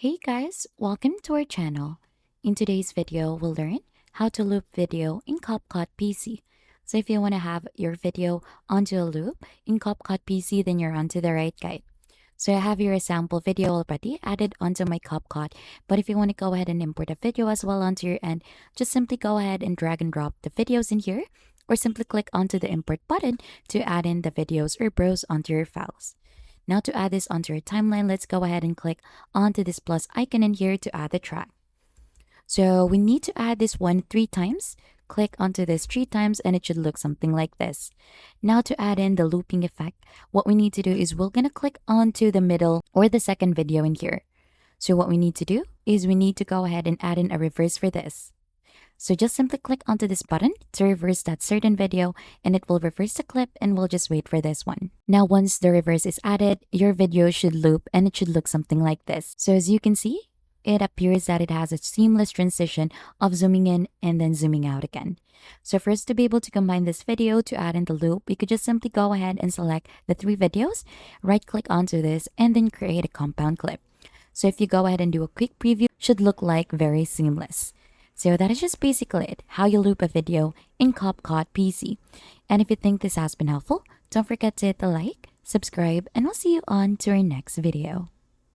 Hey guys, welcome to our channel. In today's video, we'll learn how to loop video in CapCut PC. So if you want to have your video onto a loop in CapCut PC, then you're onto the right guide. So I have your sample video already added onto my CapCut, but if you want to go ahead and import a video as well onto your end, just simply go ahead and drag and drop the videos in here, or simply click onto the import button to add in the videos or browse onto your files. Now to add this onto your timeline, let's go ahead and click onto this plus icon in here to add the track. So we need to add this one 3 times. Click onto this 3 times and it should look something like this. Now to add in the looping effect, what we need to do is we're gonna click onto the middle or the second video in here. So what we need to do is we need to go ahead and add in a reverse for this. So just simply click onto this button to reverse that certain video and it will reverse the clip, and we'll just wait for this one. Now once the reverse is added, your video should loop and it should look something like this. So as you can see, it appears that it has a seamless transition of zooming in and then zooming out again. So for us to be able to combine this video to add in the loop, we could just simply go ahead and select the 3 videos, right click onto this, and then create a compound clip. So if you go ahead and do a quick preview, it should look like very seamless. So that is just basically it, how you loop a video in CapCut PC. And if you think this has been helpful, don't forget to hit the like, subscribe, and I'll see you on to our next video.